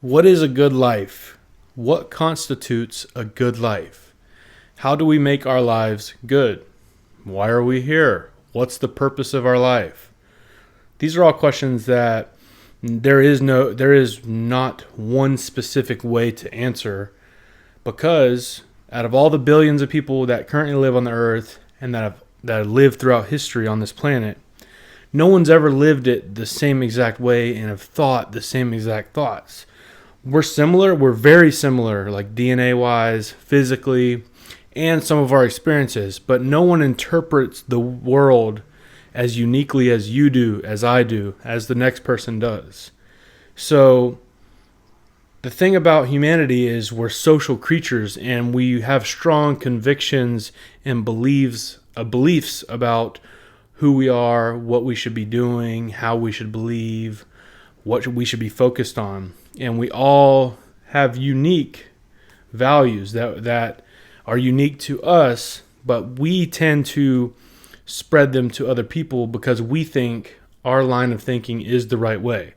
What is a good life? What constitutes a good life? How do we make our lives good? Why are we here? What's the purpose of our life? These are all questions that there is not one specific way to answer, because out of all the billions of people that currently live on the earth and that have lived throughout history on this planet, no one's ever lived it the same exact way and have thought the same exact thoughts. We're similar. We're very similar, like DNA wise, physically, and some of our experiences. But no one interprets the world as uniquely as you do, as I do, as the next person does. So the thing about humanity is we're social creatures, and we have strong convictions and beliefs about who we are, what we should be doing, how we should believe, what we should be focused on. And we all have unique values that are unique to us, but we tend to spread them to other people because we think our line of thinking is the right way.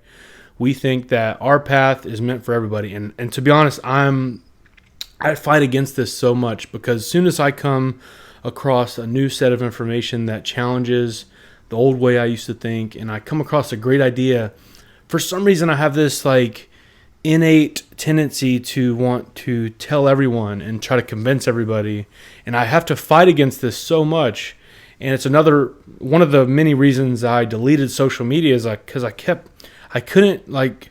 We think that our path is meant for everybody. And to be honest, I fight against this so much, because as soon as I come across a new set of information that challenges the old way I used to think, and I come across a great idea, for some reason I have this innate tendency to want to tell everyone and try to convince everybody, and I have to fight against this so much. And it's another one of the many reasons I deleted social media, is because I couldn't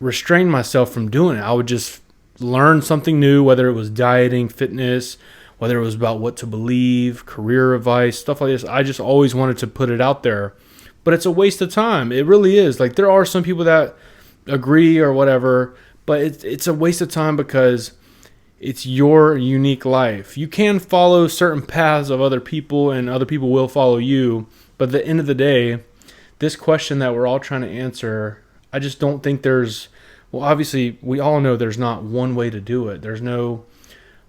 restrain myself from doing it. I would just learn something new, whether it was dieting, fitness, whether it was about what to believe, career advice, stuff like this. I just always wanted to put it out there. But it's a waste of time. It really is. There are some people that agree or whatever, but it's a waste of time, because it's your unique life. You can follow certain paths of other people, and other people will follow you. But at the end of the day, this question that we're all trying to answer, I just don't think obviously we all know there's not one way to do it. There's no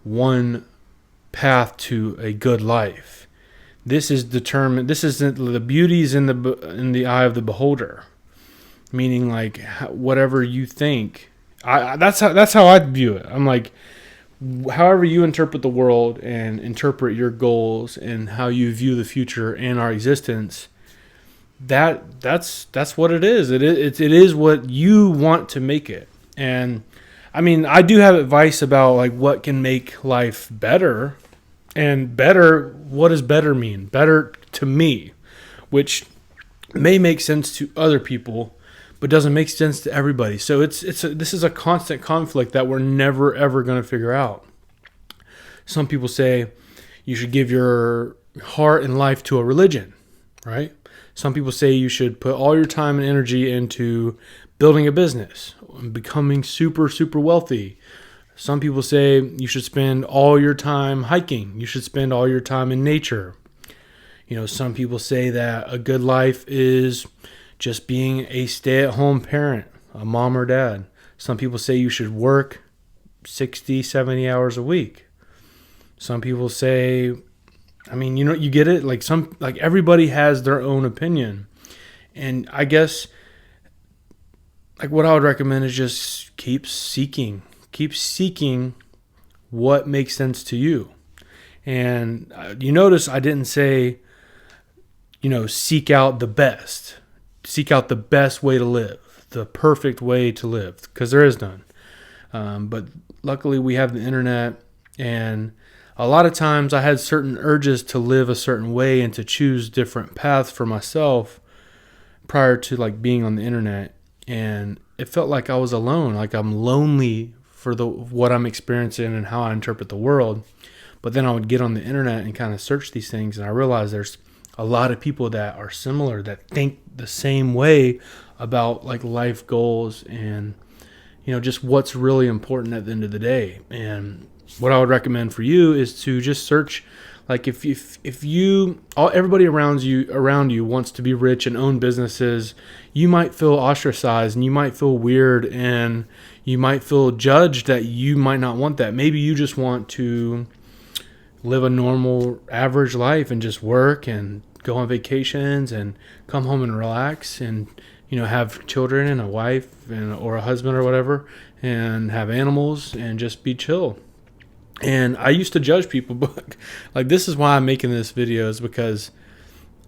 one path to a good life. This is determined. This isn't, the beauty's in the eye of the beholder. Meaning, whatever you think. That's how I view it. I'm like, however you interpret the world and interpret your goals and how you view the future and our existence, that's what it is. It is what you want to make it. And I mean, I do have advice about what can make life better. And better, what does better mean? Better to me, which may make sense to other people, but doesn't make sense to everybody. So this is a constant conflict that we're never ever going to figure out. Some people say you should give your heart and life to a religion, right? Some people say you should put all your time and energy into building a business, becoming super, super wealthy. Some people say you should spend all your time hiking. You should spend all your time in nature. Some people say that a good life is just being a stay-at-home parent, a mom or dad. Some people say you should work 60, 70 hours a week. Some people say, you get it. Everybody has their own opinion. And I guess what I would recommend is just keep seeking what makes sense to you. And you notice I didn't say, seek out the best. Seek out the best way to live, the perfect way to live, because there is none. But luckily we have the internet, and a lot of times I had certain urges to live a certain way and to choose different paths for myself prior to being on the internet. And it felt like I was alone, like I'm lonely for what I'm experiencing and how I interpret the world. But then I would get on the internet and kind of search these things, and I realized there's a lot of people that are similar, that think the same way about life goals and just what's really important at the end of the day. And what I would recommend for you is to just search, if everybody around you wants to be rich and own businesses, you might feel ostracized and you might feel weird and you might feel judged that you might not want that. Maybe you just want to live a normal, average life and just work and go on vacations and come home and relax and, have children and a wife or a husband or whatever, and have animals and just be chill. And I used to judge people, but like this is why I'm making this video, is because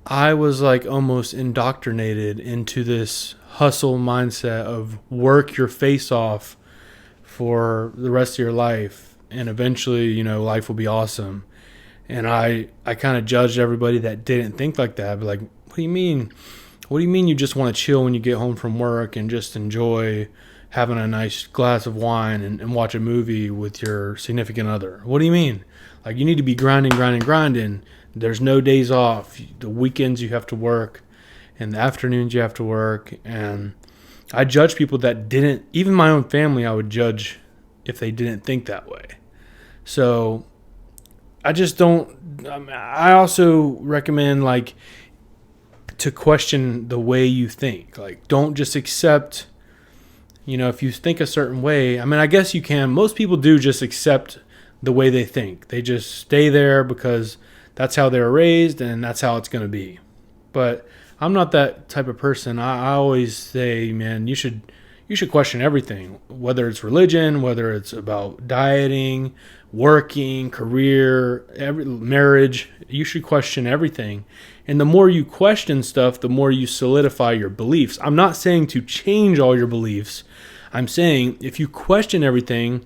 I was like almost indoctrinated into this hustle mindset of work your face off for the rest of your life, and eventually, life will be awesome. And I kind of judged everybody that didn't think like that. I'd be like, what do you mean? What do you mean you just want to chill when you get home from work and just enjoy having a nice glass of wine and watch a movie with your significant other? What do you mean? Like, you need to be grinding. There's no days off. The weekends you have to work, and the afternoons you have to work. And I judge people that didn't, even my own family, I would judge if they didn't think that way. So I just don't, I also recommend like to question the way you think. Like, don't just accept, if you think a certain way. I mean, I guess you can. Most people do just accept the way they think. They just stay there because that's how they were raised and that's how it's going to be. But I'm not that type of person. I always say, man, you should question everything, whether it's religion, whether it's about dieting, working, career, marriage. You should question everything. And the more you question stuff, the more you solidify your beliefs. I'm not saying to change all your beliefs. I'm saying if you question everything,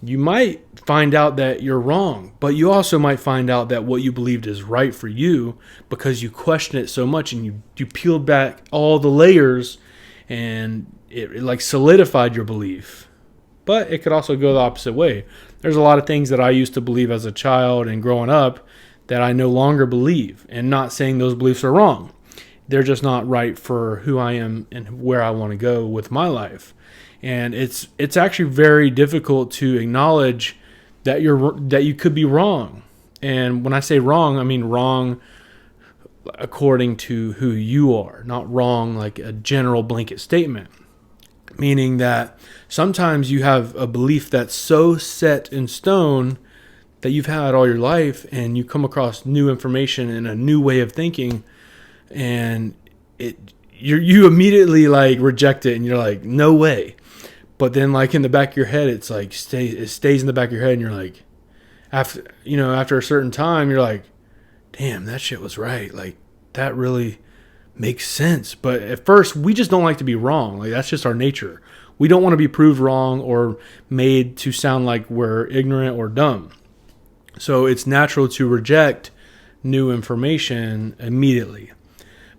you might find out that you're wrong, but you also might find out that what you believed is right for you because you question it so much and you peeled back all the layers and it like solidified your belief. But it could also go the opposite way. There's a lot of things that I used to believe as a child and growing up that I no longer believe, and not saying those beliefs are wrong. They're just not right for who I am and where I want to go with my life. And it's actually very difficult to acknowledge that you could be wrong. And when I say wrong, I mean wrong according to who you are, not wrong like a general blanket statement. Meaning that sometimes you have a belief that's so set in stone that you've had all your life, and you come across new information and a new way of thinking, and you immediately like reject it, and you're like, no way. But then like in the back of your head, it's like it stays in the back of your head, and you're like, after a certain time, you're like, damn, that shit was right. Like, that really makes sense. But at first, we just don't like to be wrong. Like, that's just our nature. We don't want to be proved wrong or made to sound like we're ignorant or dumb. So it's natural to reject new information immediately.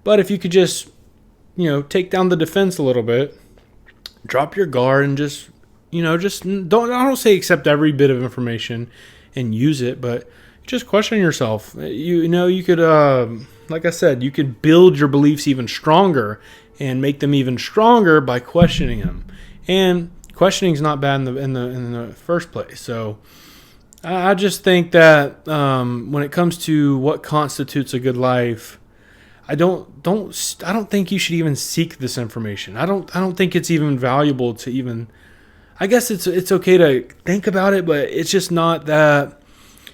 But if you could just, take down the defense a little bit, drop your guard, and just don't, I don't say accept every bit of information and use it, but just question yourself. You could, like I said, you could build your beliefs even stronger and make them even stronger by questioning them. And questioning is not bad in the first place. So I just think that when it comes to what constitutes a good life, I don't think you should even seek this information. I don't think it's even valuable to even. I guess it's okay to think about it, but it's just not that.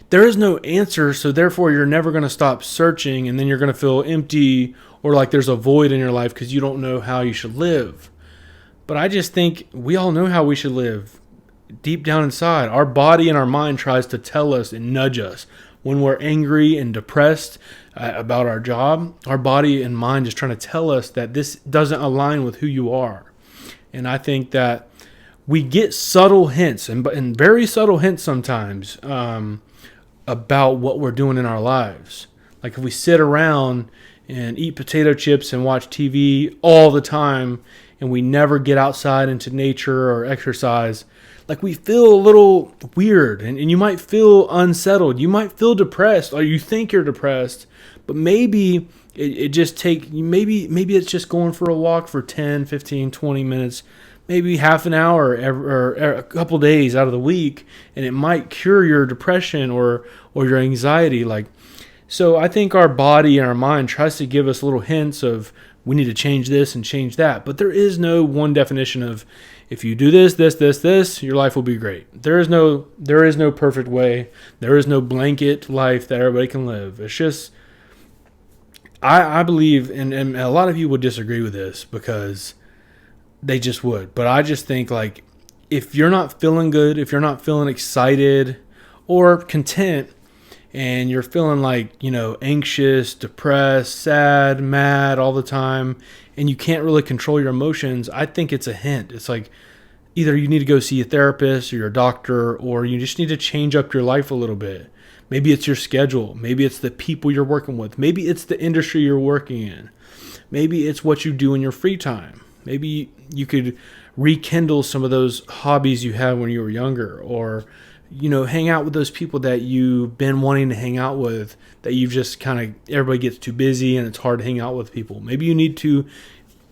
There is no answer, so therefore you're never going to stop searching, and then you're going to feel empty or like there's a void in your life because you don't know how you should live. But I just think we all know how we should live. Deep down inside, our body and our mind tries to tell us and nudge us. When we're angry and depressed about our job, our body and mind is trying to tell us that this doesn't align with who you are. And I think that we get subtle hints, and very subtle hints sometimes, about what we're doing in our lives. Like if we sit around and eat potato chips and watch TV all the time and we never get outside into nature or exercise, like we feel a little weird, and you might feel unsettled. You might feel depressed, or you think you're depressed, but maybe maybe it's just going for a walk for 10, 15, 20 minutes, maybe half an hour or a couple days out of the week, and it might cure your depression or your anxiety. Like, so I think our body and our mind tries to give us little hints of we need to change this and change that. But there is no one definition of if you do this, your life will be great. There is no perfect way. There is no blanket life that everybody can live. It's just I believe, and a lot of you would disagree with this because they just would. But I just think, like, if you're not feeling good, if you're not feeling excited or content, and you're feeling like, anxious, depressed, sad, mad all the time, and you can't really control your emotions, I think it's a hint. It's like either you need to go see a therapist or your doctor, or you just need to change up your life a little bit. Maybe it's your schedule. Maybe it's the people you're working with. Maybe it's the industry you're working in. Maybe it's what you do in your free time. Maybe you could rekindle some of those hobbies you had when you were younger, or hang out with those people that you've been wanting to hang out with, that you've just everybody gets too busy and it's hard to hang out with people. Maybe you need to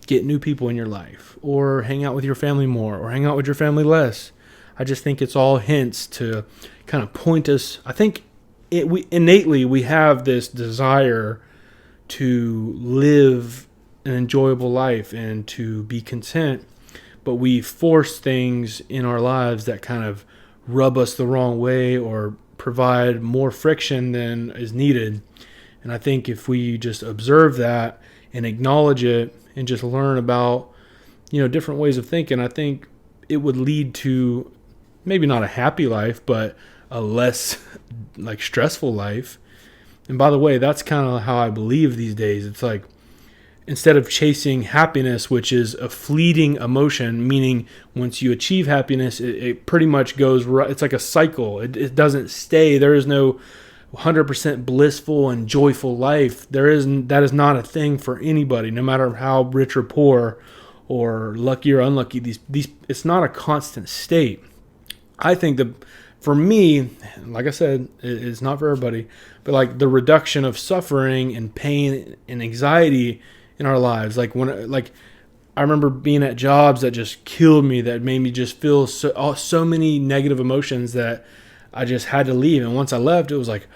get new people in your life, or hang out with your family more, or hang out with your family less. I just think it's all hints to kind of point us. I think we innately have this desire to live an enjoyable life and to be content, but we force things in our lives that kind of rub us the wrong way or provide more friction than is needed. And I think if we just observe that and acknowledge it and just learn about, different ways of thinking, I think it would lead to maybe not a happy life, but a less stressful life. And by the way, that's kind of how I believe these days. It's like, instead of chasing happiness, which is a fleeting emotion, meaning once you achieve happiness, it pretty much goes right. It's like a cycle. It doesn't stay. There is no 100% blissful and joyful life. That is not a thing for anybody, no matter how rich or poor or lucky or unlucky. These it's not a constant state. I think for me, like I said, it's not for everybody, but like the reduction of suffering and pain and anxiety in our lives. I remember being at jobs that just killed me, that made me just feel so many negative emotions that I just had to leave. And once I left, it was like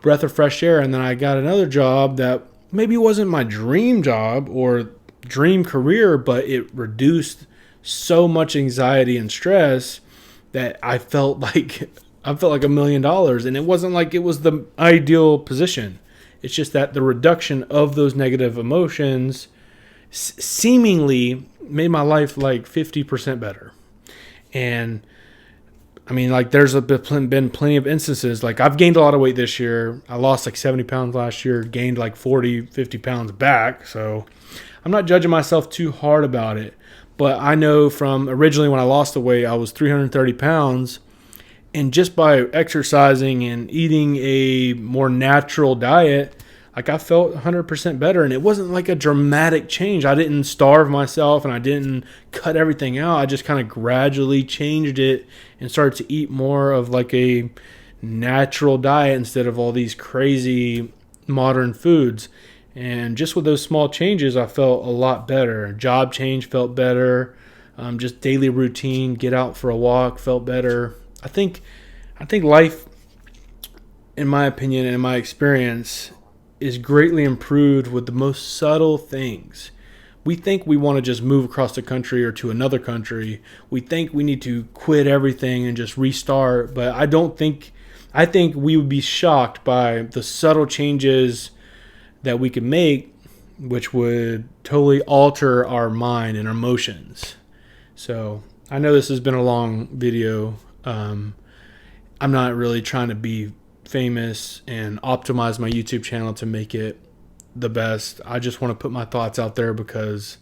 breath of fresh air. And then I got another job that maybe wasn't my dream job or dream career, but it reduced so much anxiety and stress that I felt like $1 million. And it wasn't like it was the ideal position. It's just that the reduction of those negative emotions seemingly made my life 50% better. And I mean, there's been plenty of instances. I've gained a lot of weight this year. I lost 70 pounds last year, gained 40, 50 pounds back. So I'm not judging myself too hard about it. But I know from originally when I lost the weight, I was 330 pounds. And just by exercising and eating a more natural diet, I felt 100% better. And it wasn't a dramatic change. I didn't starve myself and I didn't cut everything out. I just kind of gradually changed it and started to eat more of a natural diet instead of all these crazy modern foods. And just with those small changes, I felt a lot better. Job change felt better. Just daily routine, get out for a walk, felt better. I think life, in my opinion and in my experience, is greatly improved with the most subtle things. We think we want to just move across the country or to another country. We think we need to quit everything and just restart. But I think we would be shocked by the subtle changes that we could make, which would totally alter our mind and our emotions. So I know this has been a long video. I'm not really trying to be famous and optimize my YouTube channel to make it the best. I just want to put my thoughts out there because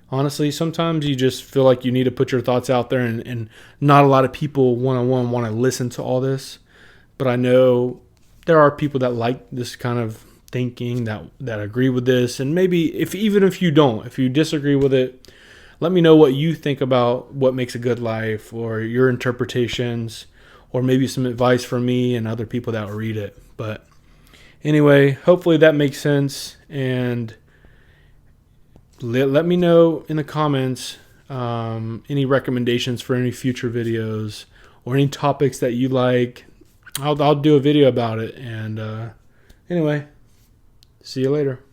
honestly, sometimes you just feel like you need to put your thoughts out there, and not a lot of people one-on-one want to listen to all this. But I know there are people that like this kind of thinking, that agree with this. And maybe even if you don't, if you disagree with it, let me know what you think about what makes a good life, or your interpretations, or maybe some advice from me and other people that will read it. But anyway, hopefully that makes sense. And let me know in the comments any recommendations for any future videos or any topics that you like. I'll do a video about it. And anyway, see you later.